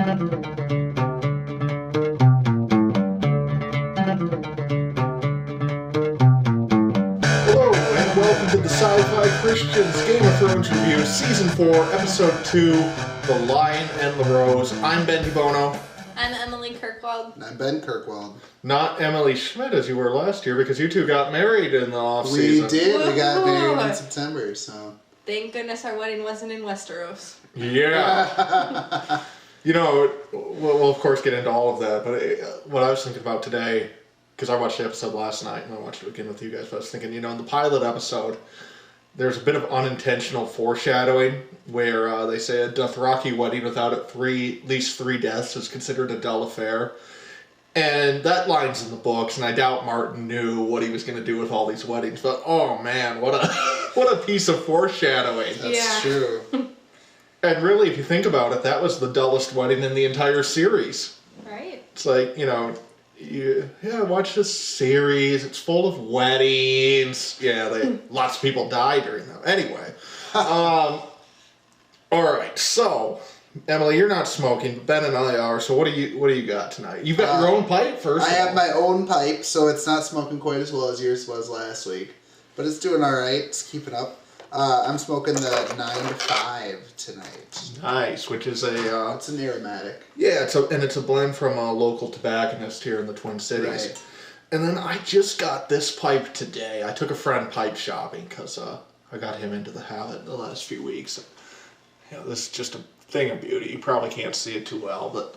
Hello, and welcome to the Sci-Fi Christian's Game of Thrones Review, Season 4, Episode 2, The Lion and the Rose. I'm Ben DiBono. I'm Emily Kirkwald. And I'm Ben Kirkwald. Not Emily Schmidt as you were last year, because you two got married in the off-season. We did. We got married in September, so... Thank goodness our wedding wasn't in Westeros. Yeah. You know, we'll of course get into all of that, but what I was thinking about today, because I watched the episode last night, and I watched it again with you guys, but I was thinking, you know, in the pilot episode, there's a bit of unintentional foreshadowing where they say a Dothraki wedding without at least three deaths is considered a dull affair. And that line's in the books, and I doubt Martin knew what he was going to do with all these weddings. But oh man, what a piece of foreshadowing! That's true. And really, if you think about it, that was the dullest wedding in the entire series. Right. It's like, you know, watch this series. It's full of weddings. Yeah, lots of people die during them. Anyway, all right, so. Emily, you're not smoking, but Ben and I are, so what do you got tonight? You've got your own pipe first. I have my own pipe, so it's not smoking quite as well as yours was last week. But it's doing alright, it's keeping up. I'm smoking the 9 to 5 tonight. Nice, which is it's an aromatic. Yeah, it's a blend from a local tobacconist here in the Twin Cities. Right. And then I just got this pipe today. I took a friend pipe shopping because I got him into the habit in the last few weeks. You know, this is just a thing of beauty. You probably can't see it too well, but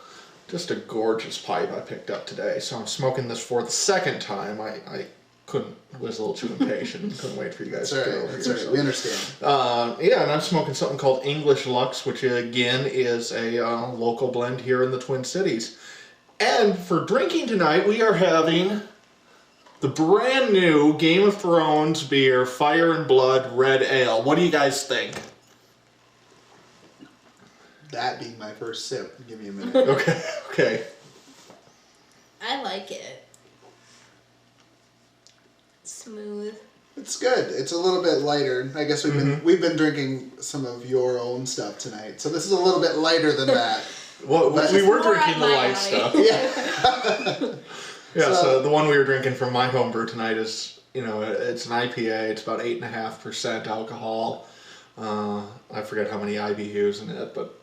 just a gorgeous pipe I picked up today. So I'm smoking this for the second time. I was a little too impatient. Couldn't wait for you guys to get over here. That's right. We understand. And I'm smoking something called English Lux, which again is a local blend here in the Twin Cities. And for drinking tonight, we are having the brand new Game of Thrones beer, Fire and Blood Red Ale. What do you guys think? That being my first sip. Give me a minute. Okay. I like it. Smooth. It's good. It's a little bit lighter. I guess we've been drinking some of your own stuff tonight, so this is a little bit lighter than that. Well, we were more drinking the light stuff. Yeah. Yeah. So the one we were drinking from my homebrew tonight is, you know, it's an IPA. It's about 8.5% alcohol. I forget how many IBUs in it, but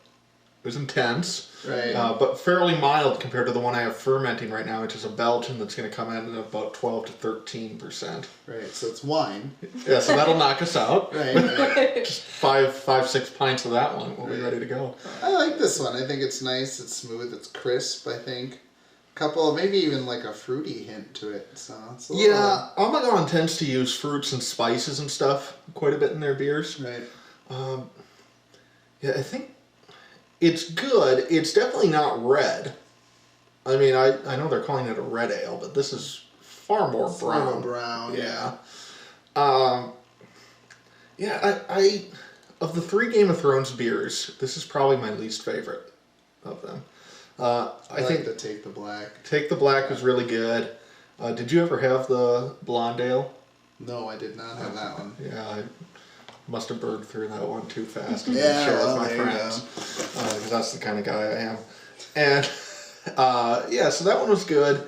it was intense, Right. but fairly mild compared to the one I have fermenting right now, which is a Belgian that's going to come in at about 12 to 13%. Right, so it's wine. Yeah, so that'll knock us out. Right. Just 6 pints of that one. We'll be ready to go. I like this one. I think it's nice. It's smooth. It's crisp, I think. Couple, maybe even like a fruity hint to it. So it's a little... Yeah, Amagon tends to use fruits and spices and stuff quite a bit in their beers. Right. Yeah, I think it's good. It's definitely not red. I mean, I know they're calling it a red ale, but this is far more brown. Brown. Yeah. I of the 3 Game of Thrones beers, this is probably my least favorite of them. I think the Take the Black. Take the Black was really good. Did you ever have the Blonde Ale? No, I did not have that one. Yeah, I must have burned through that one too fast. And Yeah, share well, with my there you friends. Because that's the kind of guy I am. And so that one was good.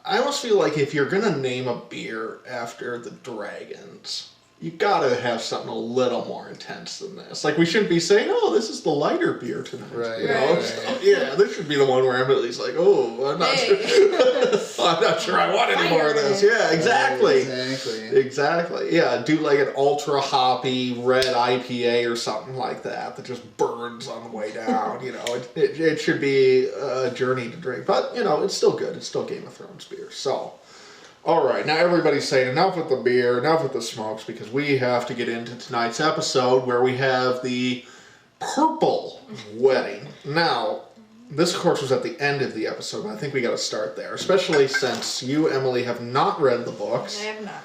I almost feel like if you're going to name a beer after the dragons, you gotta have something a little more intense than this. Like, we shouldn't be saying, "Oh, this is the lighter beer tonight." Right. You know? Right. So, yeah, this should be the one where Emily's like, "Oh, I'm not sure. I'm not sure I want any more of this." Yeah, exactly. Exactly. Yeah, do like an ultra hoppy red IPA or something like that just burns on the way down. You know, it should be a journey to drink, but you know, it's still good. It's still Game of Thrones beer. So. All right, now everybody's saying enough with the beer, enough with the smokes, because we have to get into tonight's episode where we have the purple wedding. Now, this, of course, was at the end of the episode, but I think we got to start there, especially since you, Emily, have not read the books. I have not.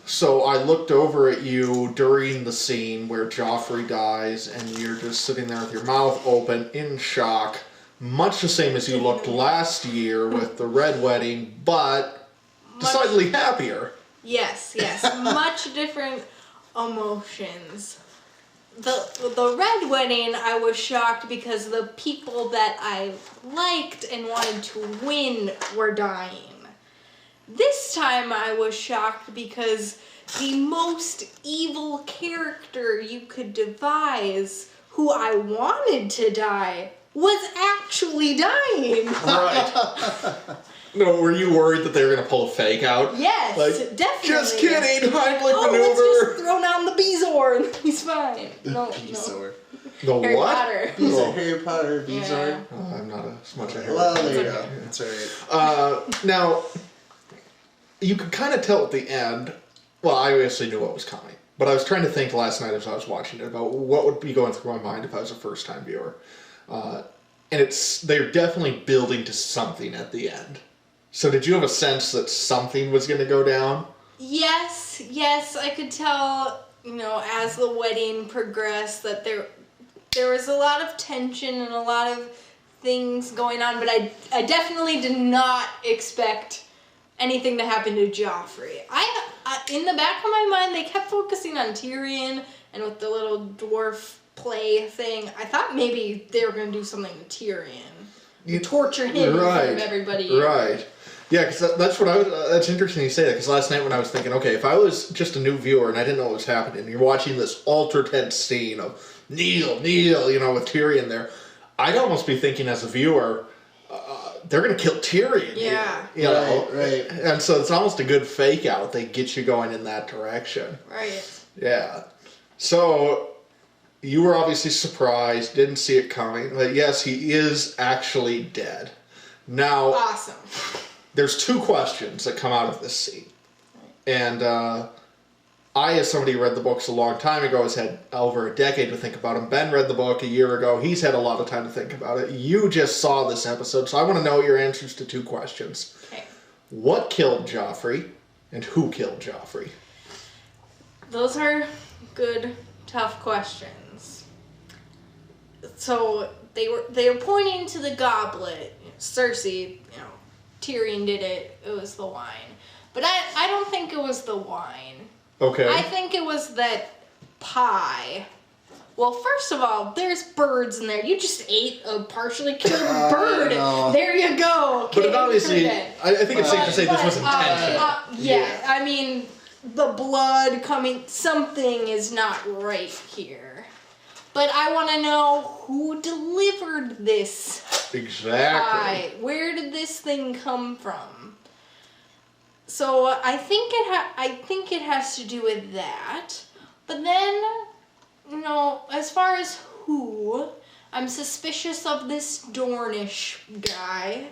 So I looked over at you during the scene where Joffrey dies, and you're just sitting there with your mouth open, in shock, much the same as you looked last year with the red wedding, but... decidedly happier. Yes. Much different emotions. the red wedding, I was shocked because the people that I liked and wanted to win were dying. This time I was shocked because the most evil character you could devise, who I wanted to die, was actually dying. Right. No, were you worried that they were going to pull a fake out? Yes, like, definitely. Just kidding, Heimlich maneuver. maneuver. Let's just throw down the Beezor and he's fine. No. The Harry what? Potter. Harry Potter, Beezor. Yeah. Oh, I'm not as much a Harry Well, Potter. there you go. Okay. That's right. Now, you could kind of tell at the end, well, I obviously knew what was coming, but I was trying to think last night as I was watching it about what would be going through my mind if I was a first-time viewer. And they're definitely building to something at the end. So did you have a sense that something was going to go down? Yes, I could tell, as the wedding progressed that there was a lot of tension and a lot of things going on, but I definitely did not expect anything to happen to Joffrey. I in the back of my mind, they kept focusing on Tyrion and with the little dwarf play thing. I thought maybe they were going to do something to Tyrion. Torture him in front of everybody. Right. Yeah, because that's interesting you say that, because last night when I was thinking, okay, if I was just a new viewer and I didn't know what was happening, and you're watching this ultra tense scene of Neil, with Tyrion there, I'd almost be thinking as a viewer, they're going to kill Tyrion. Yeah. Right. And so it's almost a good fake out. They get you going in that direction. Right. Yeah. So you were obviously surprised, didn't see it coming, but yes, he is actually dead. Now, Awesome. There's two questions that come out of this scene. And I, as somebody who read the books a long time ago, has had over a decade to think about them. Ben read the book a year ago. He's had a lot of time to think about it. You just saw this episode, so I want to know your answers to two questions. Okay. What killed Joffrey, and who killed Joffrey? Those are good, tough questions. So they were pointing to the goblet. Cersei, Tyrion did it. It was the wine. But I don't think it was the wine. Okay. I think it was that pie. Well, first of all, there's birds in there. You just ate a partially killed bird. No. There you go. But it obviously, I think it's safe to say this was intentional. Yeah, I mean, the blood coming, something is not right here. But I want to know who delivered this Exactly. pie. Where did this thing come from? So I think it has to do with that. But then, as far as who, I'm suspicious of this Dornish guy.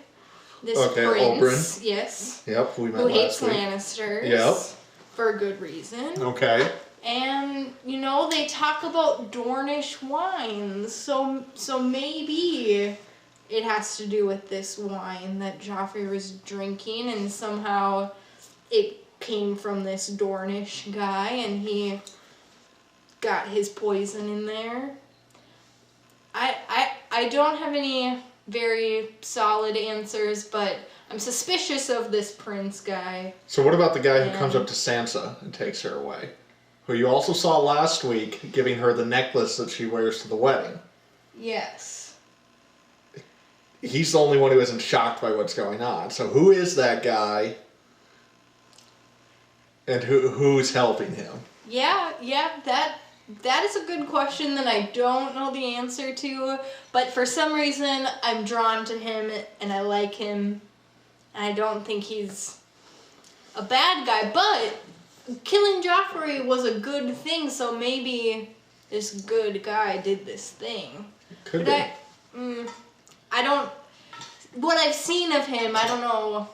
This prince. Oberyn. Yes. Yep, who we met Who hates last week. Lannisters. Yep. For a good reason. Okay. And, they talk about Dornish wines. So maybe it has to do with this wine that Joffrey was drinking, and somehow it came from this Dornish guy, and he got his poison in there. I don't have any very solid answers, but I'm suspicious of this prince guy. So what about the guy who comes up to Sansa and takes her away? Who you also saw last week giving her the necklace that she wears to the wedding. Yes. He's the only one who isn't shocked by what's going on. So who is that guy? And who's helping him? Yeah, that is a good question that I don't know the answer to, but for some reason I'm drawn to him and I like him. And I don't think he's a bad guy, but killing Joffrey was a good thing, so maybe this good guy did this thing. Could but be. I don't, what I've seen of him, I don't know,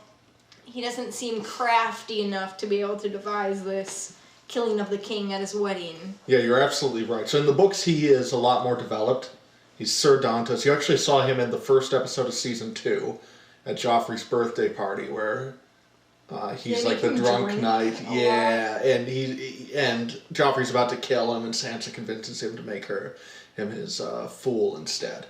he doesn't seem crafty enough to be able to devise this killing of the king at his wedding. Yeah, you're absolutely right. So in the books, he is a lot more developed. He's Sir Dantos. You actually saw him in the first episode of season 2 at Joffrey's birthday party, where he's like the drunk knight. Yeah, and Joffrey's about to kill him, and Sansa convinces him to make him his fool instead.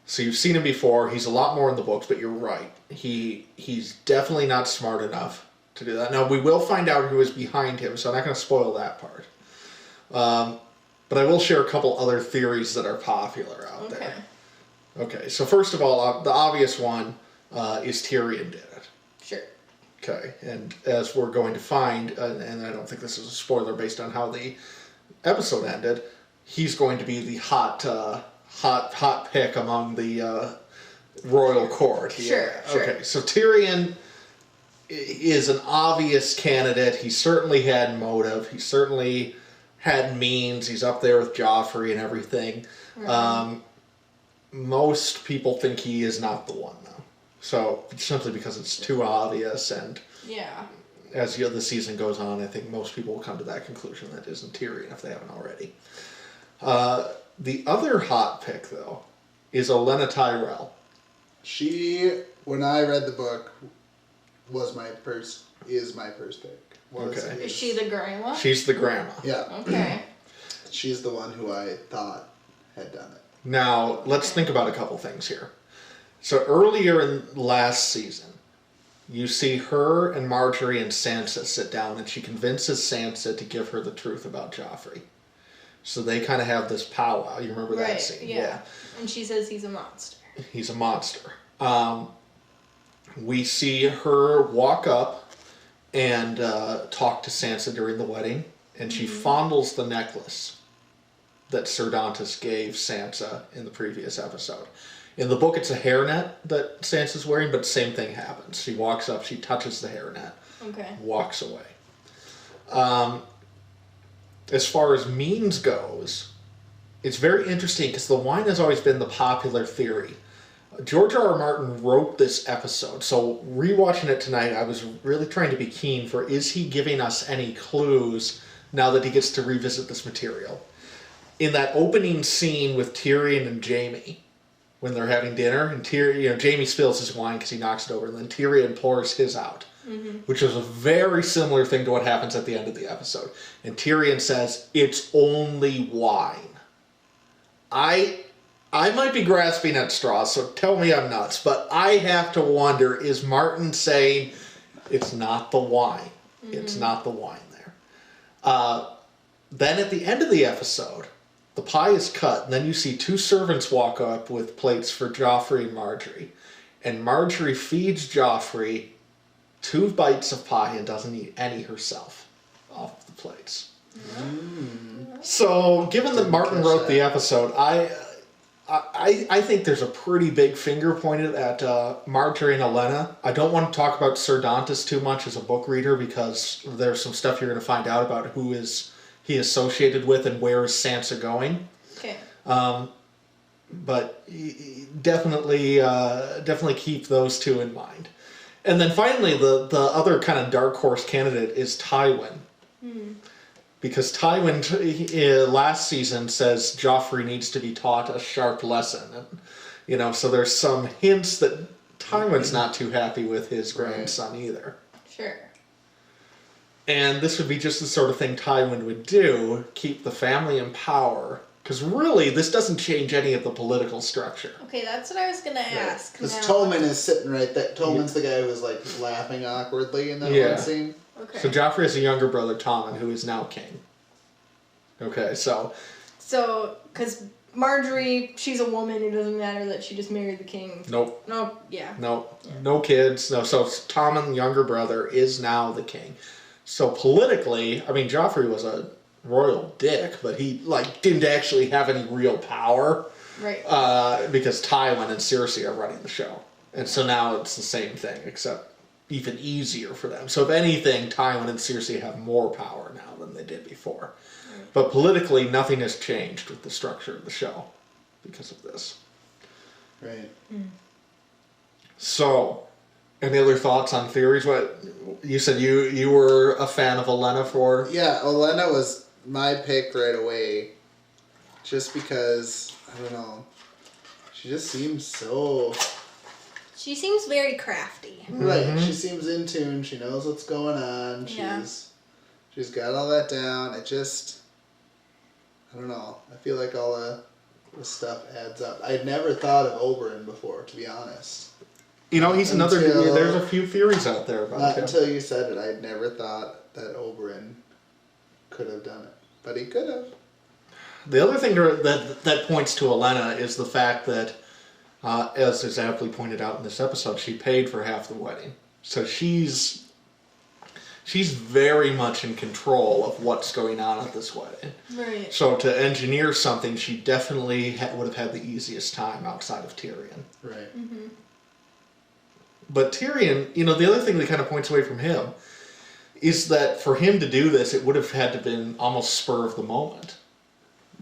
So you've seen him before. He's a lot more in the books, but you're right. He's definitely not smart enough to do that. Now, we will find out who is behind him, so I'm not going to spoil that part. But But I will share a couple other theories that are popular out there. Okay, so first of all, the obvious one is Tyrion did it. Sure. Okay, and as we're going to find, and I don't think this is a spoiler based on how the episode ended, he's going to be the hot pick among the royal court. Sure. Okay, so Tyrion is an obvious candidate. He certainly had motive. He certainly had means. He's up there with Joffrey and everything. Mm-hmm. Most people think he is not the one, though. So, simply because it's too obvious, and as the season goes on, I think most people will come to that conclusion that it isn't Tyrion if they haven't already. The other hot pick, though, is Lenna Tyrell. She, when I read the book, is my first pick. Is she the grandma? She's the grandma. Yeah. Okay. She's the one who I thought had done it. Now, let's think about a couple things here. So earlier in last season, you see her and Marjorie and Sansa sit down, and she convinces Sansa to give her the truth about Joffrey. So they kind of have this powwow. You remember that scene? Yeah. And she says he's a monster. He's a monster. We see her walk up and talk to Sansa during the wedding, and she fondles the necklace that Sir Dantas gave Sansa in the previous episode. In the book, it's a hairnet that Sansa's wearing, but the same thing happens. She walks up, she touches the hairnet, walks away. As far as means goes, it's very interesting because the wine has always been the popular theory. George R. R. Martin wrote this episode, so rewatching it tonight, I was really trying to be keen for, is he giving us any clues now that he gets to revisit this material? In that opening scene with Tyrion and Jaime, when they're having dinner, and Jaime spills his wine because he knocks it over, and then Tyrion pours his out, which is a very similar thing to what happens at the end of the episode. And Tyrion says, "It's only wine." I might be grasping at straws, so tell me I'm nuts, but I have to wonder, is Martin saying, it's not the wine. It's not the wine there. Then at the end of the episode, the pie is cut, and then you see two servants walk up with plates for Joffrey and Marjorie. And Marjorie feeds Joffrey 2 bites of pie and doesn't eat any herself off the plates. So, given that Martin wrote the episode, I think there's a pretty big finger pointed at Marjorie and Olenna. I don't want to talk about Sir Dantas too much as a book reader because there's some stuff you're going to find out about who is he associated with and where is Sansa going. Okay. But definitely keep those two in mind. And then finally, the other kind of dark horse candidate is Tywin. Because Tywin last season says Joffrey needs to be taught a sharp lesson. And, so there's some hints that Tywin's not too happy with his grandson either. Sure. And this would be just the sort of thing Tywin would do, keep the family in power. Because really, this doesn't change any of the political structure. Okay, that's what I was going to ask. Because Tolman is sitting right there. Tolman's the guy who was laughing awkwardly in that one scene. Okay. So Joffrey has a younger brother, Tommen, who is now king. Okay, so, because Marjorie, she's a woman, it doesn't matter that she just married the king. Nope. Nope, yeah. Nope. Yeah. No kids. No. So Tommen, younger brother, is now the king. So politically, Joffrey was a royal dick, but he didn't actually have any real power. Right. Because Tywin and Cersei are running the show. And so now it's the same thing, except even easier for them. So if anything, Tywin and Cersei have more power now than they did before. Right. But politically, nothing has changed with the structure of the show because of this. Right. So, any other thoughts on theories? What you said you were a fan of Olenna for? Yeah, Olenna was my pick right away. Just because, I don't know, she just seems so... She seems very crafty. Right, she seems in tune, she knows what's going on, she's got all that down. It just, I don't know, I feel like all the stuff adds up. I'd never thought of Oberyn before, to be honest. He's there's a few theories out there about him. Until you said it, I'd never thought that Oberyn could have done it. But he could have. The other thing that points to Olenna is the fact that, as is aptly pointed out in this episode, she paid for half the wedding. So she's very much in control of what's going on at this wedding. Right. So to engineer something, she definitely would have had the easiest time outside of Tyrion. Right. Mm-hmm. But Tyrion, the other thing that kind of points away from him is that for him to do this, it would have had to been almost spur of the moment.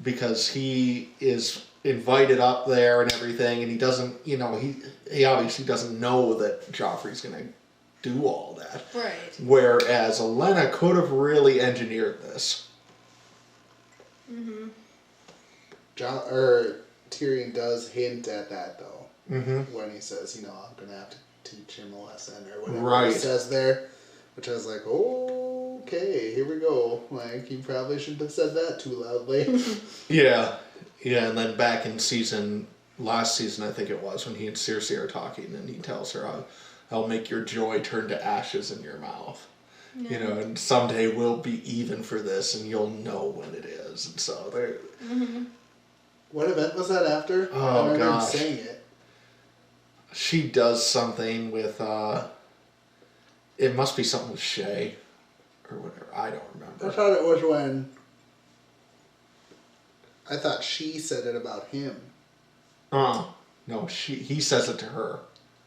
Because he is invited up there and everything, and he doesn't, he obviously doesn't know that Joffrey's going to do all that. Right. Whereas Olenna could have really engineered this. Mm-hmm. Tyrion does hint at that, though. Mm-hmm. When he says, I'm going to have to teach him a lesson, or whatever right. he says there. Which I was like, okay, here we go. Like, you probably shouldn't have said that too loudly. Yeah, and then back in last season, I think it was, when he and Cersei are talking, and he tells her, I'll make your joy turn to ashes in your mouth. Yeah. And someday we'll be even for this, and you'll know when it is. And so they're... Mm-hmm. What event was that after? Oh, I remember gosh. saying it. She does something with, it must be something with Shay, or whatever. I don't remember. I thought it was when... I thought she said it about him. No, he says it to her.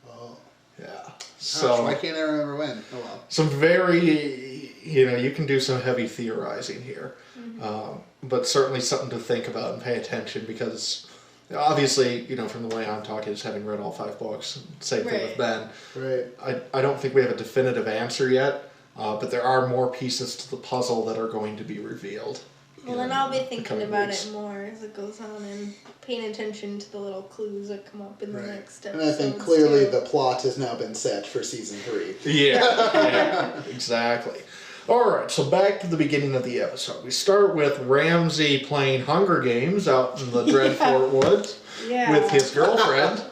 Oh. Yeah. So why can't I remember when? Oh well. Some very, you can do some heavy theorizing here. Mm-hmm. But certainly something to think about and pay attention, because obviously, from the way I'm talking, is having read all 5 books. Same thing with Ben. Right. I don't think we have a definitive answer yet, but there are more pieces to the puzzle that are going to be revealed. Well, then I'll be thinking about it more as it goes on and paying attention to the little clues that come up in the next episode. And I think clearly the plot has now been set for season 3. Yeah, exactly. Alright, so back to the beginning of the episode. We start with Ramsay playing Hunger Games out in the Dreadfort Woods with his girlfriend.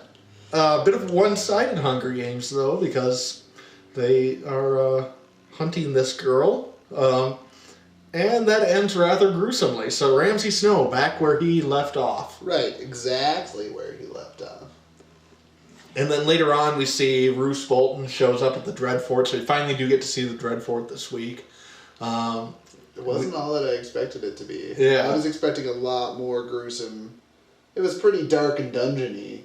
A bit of one-sided Hunger Games, though, because they are hunting this girl. And that ends rather gruesomely. So Ramsay Snow, back where he left off. Right, exactly where he left off. And then later on we see Roose Bolton shows up at the Dreadfort, so we finally do get to see the Dreadfort this week. It wasn't all that I expected it to be. Yeah. I was expecting a lot more gruesome. It was pretty dark and dungeony.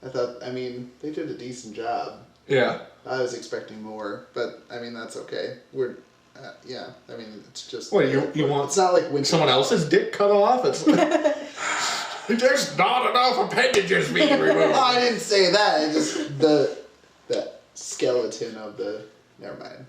I thought, they did a decent job. Yeah. I was expecting more, but, that's okay. It's just... What, you want... It's not like Winter... Someone else's dick cut off? It's like... There's not enough appendages being removed. Oh, I didn't say that. It just... The skeleton of the... Never mind.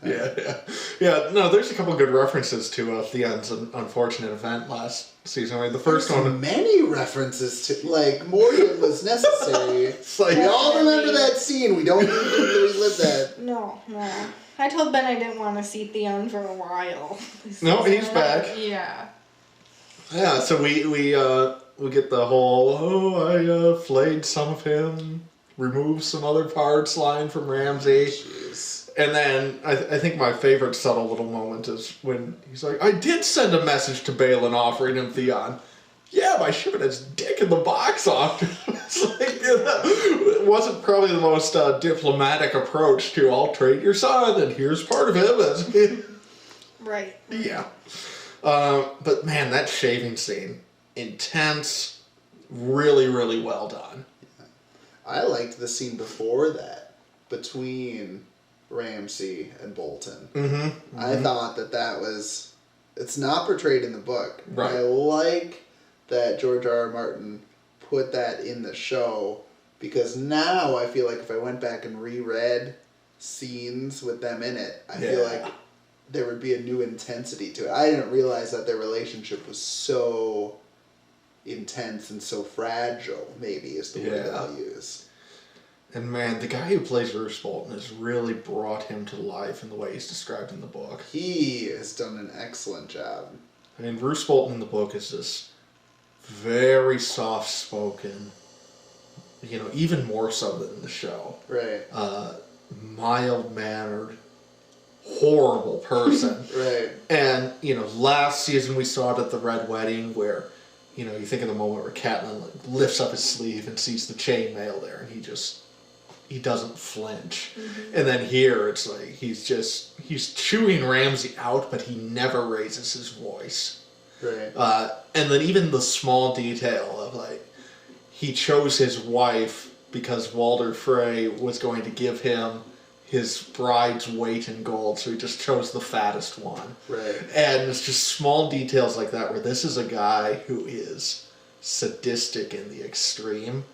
Yeah, no, there's a couple good references to Theon's unfortunate event last season. The first one... Many references to... Morgan was necessary. We all remember that scene. We don't need to relive that. No. I told Ben I didn't want to see Theon for a while. No, he's back. Yeah. Yeah, so we get the whole, I flayed some of him, removed some other parts line from Ramsay. Jeez. And then I think my favorite subtle little moment is when he's like, I did send a message to Balin offering him Theon. Yeah, by shipping his dick in the box off. It's like, it wasn't probably the most diplomatic approach to, I'll trade your son, and here's part of him. Right. Yeah. But man, that shaving scene, intense, really, really well done. I liked the scene before that, between Ramsay and Bolton. Mm-hmm. I thought that was... It's not portrayed in the book. Right. I like that George R.R. Martin put that in the show, because now I feel like if I went back and reread scenes with them in it, I feel like there would be a new intensity to it. I didn't realize that their relationship was so intense and so fragile, maybe, is the word that I'll use. And man, the guy who plays Roose Bolton has really brought him to life in the way he's described in the book. He has done an excellent job. I mean, Roose Bolton in the book is this very soft-spoken, even more so than in the show. Right. Mild-mannered, horrible person. Right. And, last season we saw it at the Red Wedding where, you know, you think of the moment where Catelyn like, lifts up his sleeve and sees the chainmail there, and he doesn't flinch. Mm-hmm. And then here, it's like he's chewing Ramsay out, but he never raises his voice. Right. And then even the small detail of like, he chose his wife because Walder Frey was going to give him his bride's weight in gold, so he just chose the fattest one. Right. And it's just small details like that where this is a guy who is sadistic in the extreme,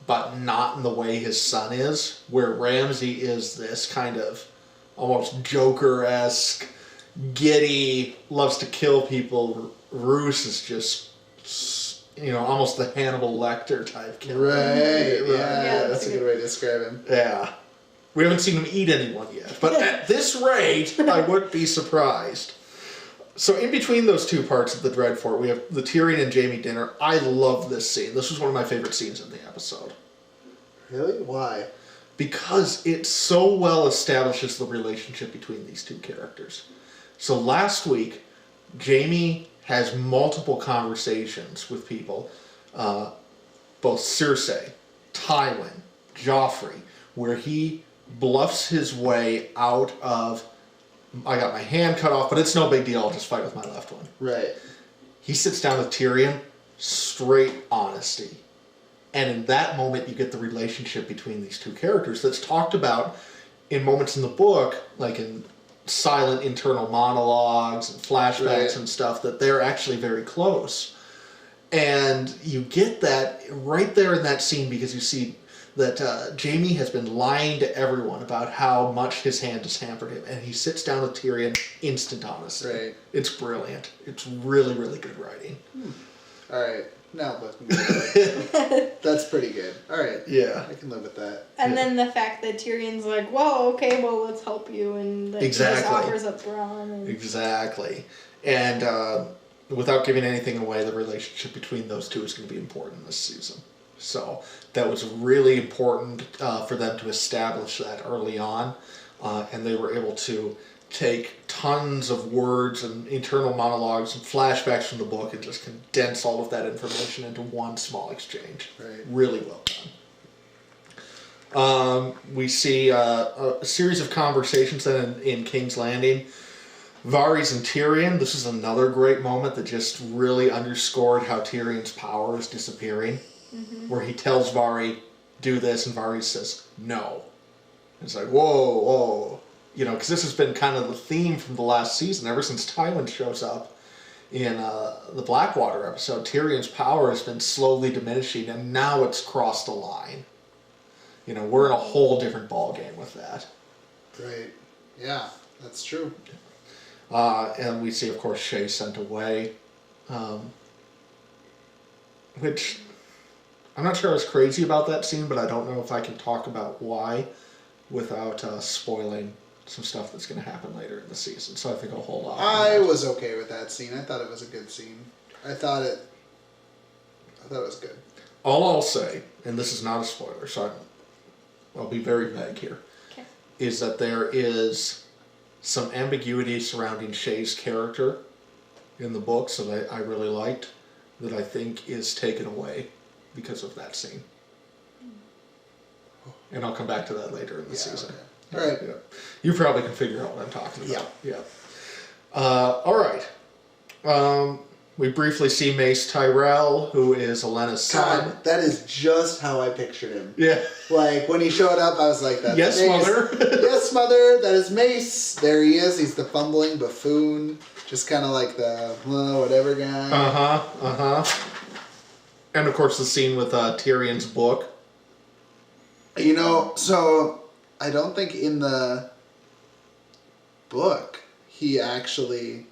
but not in the way his son is, where Ramsay is this kind of almost Joker-esque, giddy, loves to kill people. Roose is just, you know, almost the Hannibal Lecter type killer. Right, yeah, that's a good way to describe him. Yeah. We haven't seen him eat anyone yet, but at this rate, I wouldn't be surprised. So in between those two parts of the Dreadfort, we have the Tyrion and Jaime dinner. I love this scene. This was one of my favorite scenes in the episode. Really? Why? Because it so well establishes the relationship between these two characters. So last week, Jaime has multiple conversations with people, both Cersei, Tywin, Joffrey, where he bluffs his way out of, I got my hand cut off, but it's no big deal, I'll just fight with my left one. Right. He sits down with Tyrion, straight honesty. And in that moment, you get the relationship between these two characters that's talked about in moments in the book, like in silent internal monologues and flashbacks and stuff, that they're actually very close. And you get that right there in that scene because you see that Jaime has been lying to everyone about how much his hand has hampered him, and he sits down with Tyrion, instant honesty. Right. It's brilliant. It's really, really good writing. All right. Now looking good. That's pretty good. All right. Yeah. I can live with that. And then the fact that Tyrion's like, well, okay, well, let's help you, and that he just offers up Bronn. And... Exactly. And without giving anything away, the relationship between those two is going to be important this season. So that was really important for them to establish that early on. And they were able to take tons of words and internal monologues and flashbacks from the book and just condense all of that information into one small exchange. Right. Really well done. We see a series of conversations then in King's Landing. Varys and Tyrion, this is another great moment that just really underscored how Tyrion's power is disappearing. Mm-hmm. Where he tells Varys, do this, and Varys says, no. It's like, whoa, whoa. You know, because this has been kind of the theme from the last season, ever since Tywin shows up in the Blackwater episode. Tyrion's power has been slowly diminishing, and now it's crossed a line. You know, we're in a whole different ballgame with that. Right. Yeah, that's true. And we see, of course, Shae sent away, which... I'm not sure I was crazy about that scene, but I don't know if I can talk about why without spoiling some stuff that's going to happen later in the season. So I think I'll hold off. I was okay with that scene. I thought it was a good scene. I thought it was good. All I'll say, and this is not a spoiler, so I'll be very vague here, is that there is some ambiguity surrounding Shae's character in the books that I really liked, that I think is taken away because of that scene. And I'll come back to that later in the season. Okay. All right. Yeah. You probably can figure out what I'm talking about. Yeah. All right. We briefly see Mace Tyrell, who is Olenna's son. God, that is just how I pictured him. Yeah. Like, when he showed up, I was like, that's Yes, Mace. mother. Yes, mother, that is Mace. There he is. He's the fumbling buffoon. Just kind of like the whatever guy. And of course the scene with Tyrion's book. You know, so I don't think in the book he actually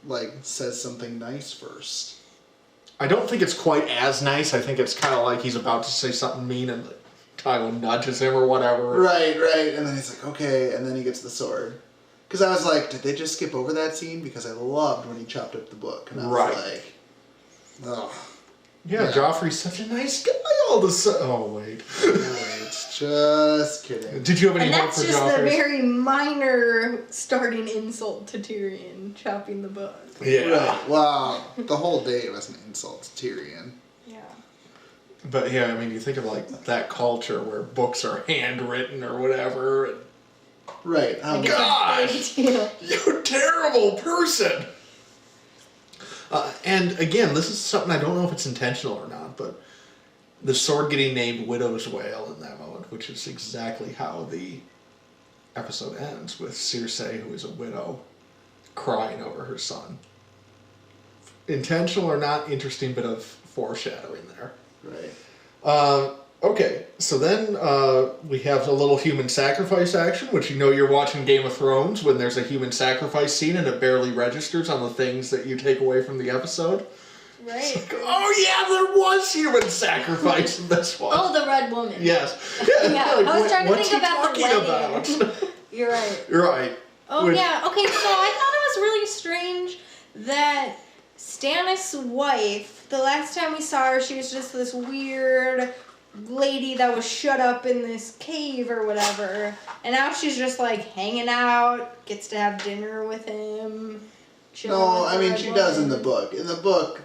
like says something nice first. I don't think it's quite as nice. I think it's kind of like he's about to say something mean and Tywin nudges him or whatever. Right. And then he's like, okay, and then he gets the sword. Because I was like, did they just skip over that scene? Because I loved when he chopped up the book. And I was like, oh. Yeah, Joffrey's such a nice guy all of a sudden. Oh, wait. Wait, Just kidding. Did you have any And hope for that's just Joffrey? the very minor starting insult to Tyrion, chopping the book. Yeah. Right. Well, the whole day was an insult to Tyrion. Yeah. But yeah, I mean, you think of like that culture where books are handwritten or whatever. And, Right. Like gosh! You terrible person! And again, this is something I don't know if it's intentional or not, but the sword getting named Widow's Wail in that moment, which is exactly how the episode ends, with Cersei, who is a widow, crying over her son. Intentional or not, interesting bit of foreshadowing there. Right. Okay, so then we have a little human sacrifice action, which you know you're watching Game of Thrones when there's a human sacrifice scene and it barely registers on the things that you take away from the episode. Right. Like, oh yeah, there was human sacrifice in this one. Oh, the red woman. Yes. Yeah, Like, I was trying to what's think he about the talking wedding. about? You're right. You're right. Oh, yeah. Okay, so I thought it was really strange that Stannis' wife, the last time we saw her, she was just this weird lady that was shut up in this cave or whatever. And now she's just like hanging out, gets to have dinner with him. No, I mean, she does in the book. In the book,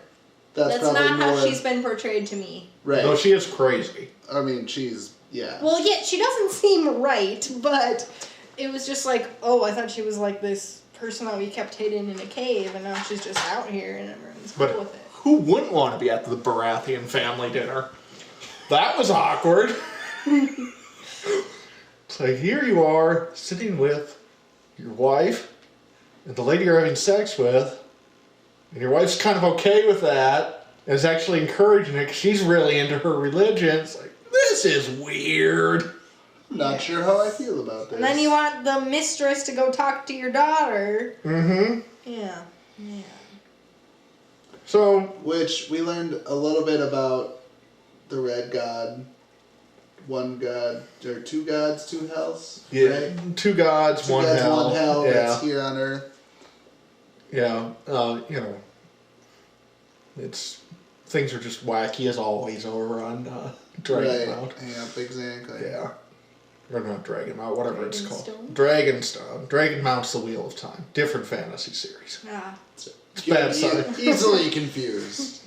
that's probably not more... how she's been portrayed to me. Right. No, she is crazy. I mean, she's... Yeah. Well, yeah, she doesn't seem right, but it was just like, oh, I thought she was like this person that we kept hidden in a cave, and now she's just out here, and everyone's cool with it. Who wouldn't want to be at the Baratheon family dinner? That was awkward. It's like, here you are, sitting with your wife and the lady you're having sex with, and your wife's kind of okay with that, and is actually encouraging it because she's really into her religion. It's like, this is weird. Not sure how I feel about this. And then you want the mistress to go talk to your daughter. Mm-hmm. Yeah. So... Which, we learned a little bit about the Red God, one God, or two gods, two hells. Yeah, right? two gods, one hell. One hell yeah. that's here on Earth. Yeah, you know, things are just wacky as always over on Dragonmount. Yep, exactly. Yeah. Or not Dragonmount, whatever it's called. Dragonstone? Dragonmount's the Wheel of Time. Different fantasy series. Ah. It's bad side. Easily confused.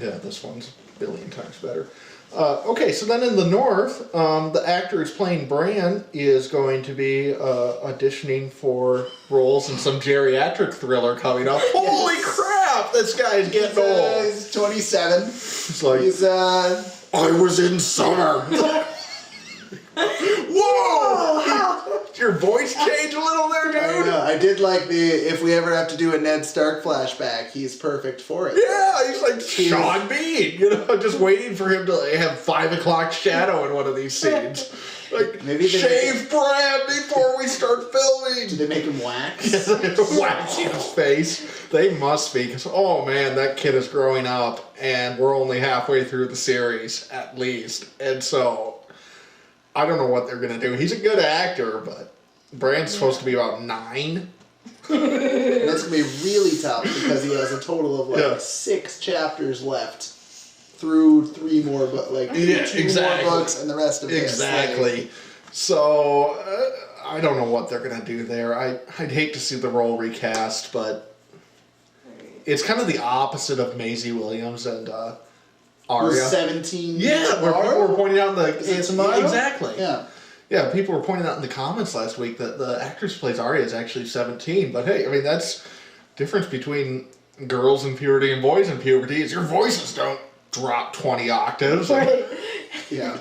Yeah, this one's a billion times better. Okay, so then in the north, the actor who's playing Bran is going to be auditioning for roles in some geriatric thriller coming up. Holy crap! This guy's getting old. He's 27. It's like, He's, I was in summer. Whoa! Your voice changed a little there, dude? I know. I did like if we ever have to do a Ned Stark flashback, he's perfect for it. Yeah, he's like Sean Bean, just waiting for him to have 5 o'clock shadow in one of these scenes. Like, Maybe shave Brad before we start filming. Did they make him wax? Waxing his face. They must be, because, oh man, that kid is growing up, and we're only halfway through the series, at least. And so, I don't know what they're going to do. He's a good actor, but Bran's supposed to be about 9. And that's going to be really tough because he has a total of 6 chapters left through 3 more, but 2 more books and the rest of it. Exactly. So, I don't know what they're going to do there. I'd hate to see the role recast, but it's kind of the opposite of Maisie Williams and Arya. Who's 17? Yeah, where people were pointing out tomorrow? Exactly. Yeah. Yeah, people were pointing out in the comments last week that the actress who plays Arya is actually 17. But hey, I mean, that's difference between girls in puberty and boys in puberty is your voices don't drop 20 octaves. Right. Yeah.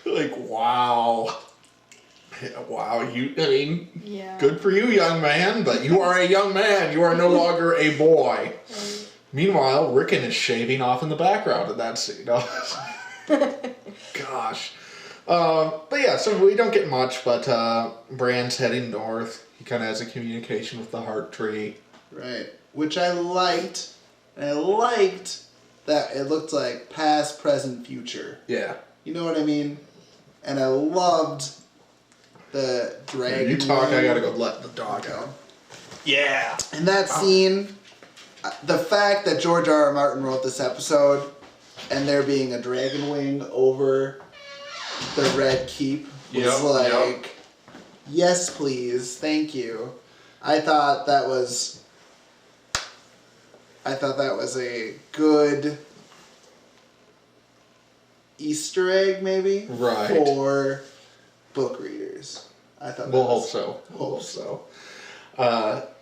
Like, wow. Yeah, wow, Yeah. good for you, young man, but you are a young man. You are no longer a boy. Right. Meanwhile, Rickon is shaving off in the background of that scene. Gosh. But yeah, so we don't get much, but Bran's heading north. He kind of has a communication with the Heart Tree. Right. Which I liked. And I liked that it looked like past, present, future. Yeah. You know what I mean? And I loved the dragon. You talk, I gotta go let the dog out. Yeah. And that scene, the fact that George R.R. Martin wrote this episode, and there being a dragon wing over the red keep was yes, please, thank you. I thought that was a good Easter egg, maybe, for book readers. I thought. We'll hope so.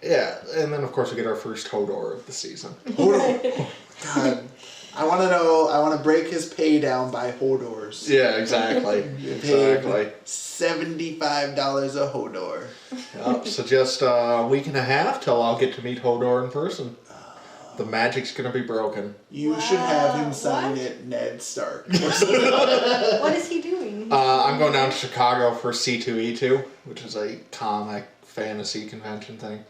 Yeah, and then of course we get our first Hodor of the season. Hodor. God, I want to know. I want to break his pay down by Hodors. Yeah, exactly. Exactly. $75 a Hodor. Yep. So just a week and a half till I'll get to meet Hodor in person. The magic's gonna be broken. You should have him sign it Ned Stark. What is he doing? I'm going down to Chicago for C2E2, which is a comic fantasy convention thing.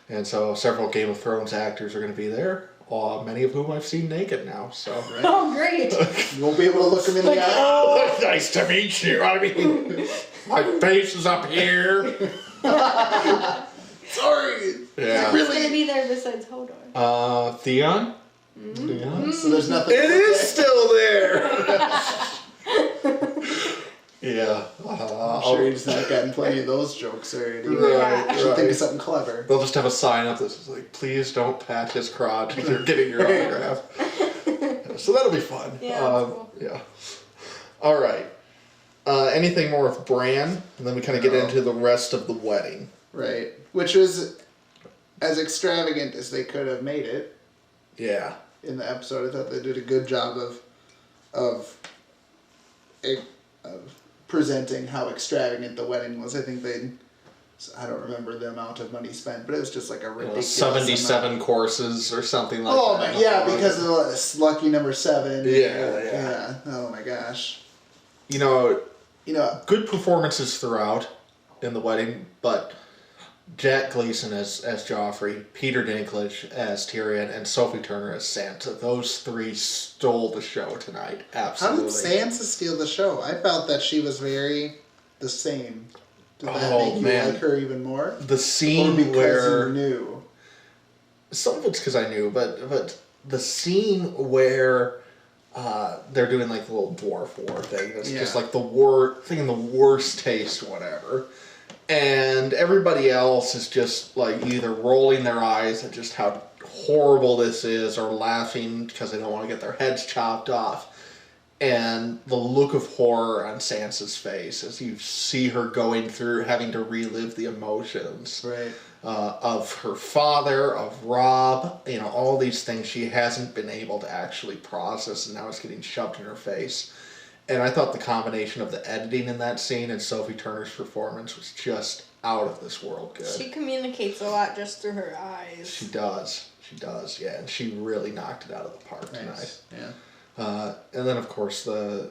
And so several Game of Thrones actors are going to be there, many of whom I've seen naked now. So. Right. Oh, great. You won't be able to look them in the eye. Nice to meet you. I mean, my face is up here. Sorry. Yeah. Who's going to be there besides Hodor? Theon. Mm-hmm. Theon. So there's nothing. It is still there. Yeah. I'm sure he's not gotten plenty of those jokes already. Right. I should think of something clever. They'll just have a sign up that says, like, please don't pat his crotch if you're getting your autograph. So that'll be fun. Yeah, cool. Yeah. All right. Anything more with Bran? And then we kind of get into the rest of the wedding. Right. Which was as extravagant as they could have made it. Yeah. In the episode, I thought they did a good job of presenting how extravagant the wedding was. I think I don't remember the amount of money spent, but it was just like a ridiculous 77 amount. Courses or something like that. Oh, yeah, because of this lucky number 7. Yeah. Oh my gosh. You know, good performances throughout in the wedding, but Jack Gleason as Joffrey, Peter Dinklage as Tyrion, and Sophie Turner as Sansa. Those three stole the show tonight. Absolutely. How did Sansa steal the show? I felt that she was very the same. Did that make you like her even more? The scene where you knew. Some of it's because I knew, but the scene where they're doing like the little dwarf war thing. It's just like the thing in the worst taste, whatever. And everybody else is just like either rolling their eyes at just how horrible this is or laughing because they don't want to get their heads chopped off. And the look of horror on Sansa's face as you see her going through, having to relive the emotions of her father, of Robb, all these things she hasn't been able to actually process, and now it's getting shoved in her face. And I thought the combination of the editing in that scene and Sophie Turner's performance was just out of this world good. She communicates a lot just through her eyes. She does, yeah. And she really knocked it out of the park tonight. Yeah. And then, of course, maybe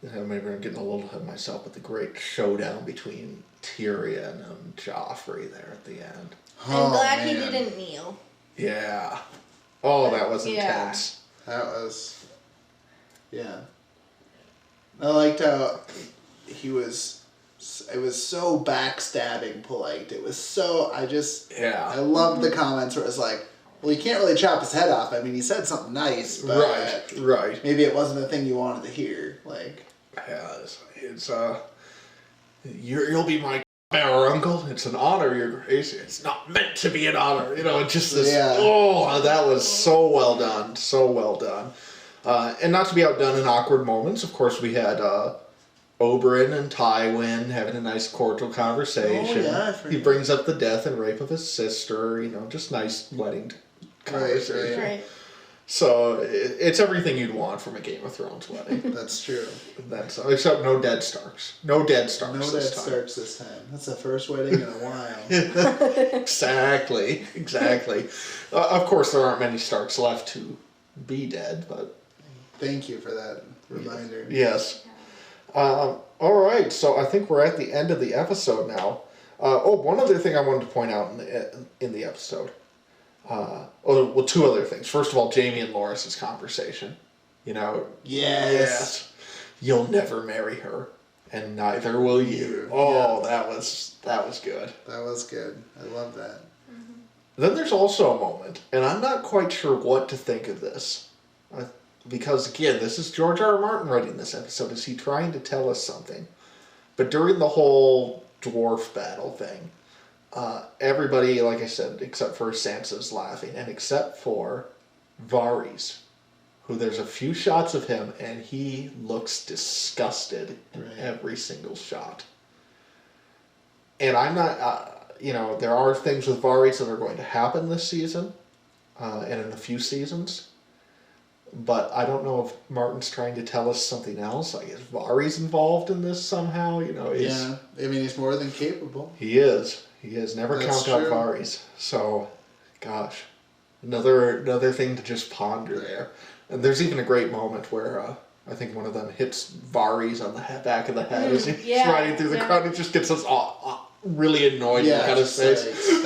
I'm getting a little ahead of myself, but the great showdown between Tyrion and Joffrey there at the end. I'm glad he didn't kneel. Yeah. Oh, that was intense. That was... Yeah. I liked how it was so backstabbing polite. It was so, I loved the comments where it was like, well, you can't really chop his head off. I mean, he said something nice, but right. Maybe it wasn't the thing you wanted to hear. Like, yeah, it's you'll be my bearer, uncle. It's an honor, your grace. It's not meant to be an honor. Just this. Yeah. Oh, that was so well done. So well done. And not to be outdone in awkward moments, of course, we had Oberyn and Tywin having a nice cordial conversation. Oh, yeah, he brings up the death and rape of his sister, just nice wedding conversation. Right. So it's everything you'd want from a Game of Thrones wedding. That's true. Except no dead Starks. No dead Starks this time. That's the first wedding in a while. Exactly. Of course, there aren't many Starks left to be dead, but... Thank you for that reminder. Yes. All right, so I think we're at the end of the episode now. One other thing I wanted to point out in the episode. Two other things. First of all, Jaime and Loras' conversation. Yes. You'll never marry her, and neither will you. Oh, yeah. That was good. That was good. I love that. Then there's also a moment, and I'm not quite sure what to think of this. because again, this is George R. R. Martin writing this episode. Is he trying to tell us something? But during the whole dwarf battle thing, everybody, like I said, except for Sansa's laughing, and except for Varys, who there's a few shots of him, and he looks disgusted in every single shot. And I'm not, there are things with Varys that are going to happen this season, and in a few seasons. But I don't know if Martin's trying to tell us something else. Like, is Varys involved in this somehow? Yeah, I mean, he's more than capable. He is. He is. Never count out Varys. So, gosh, another thing to just ponder there. And there's even a great moment where I think one of them hits Varys on the back of the head as he's riding through the crowd. It just gets us all really annoyed. Look at his face.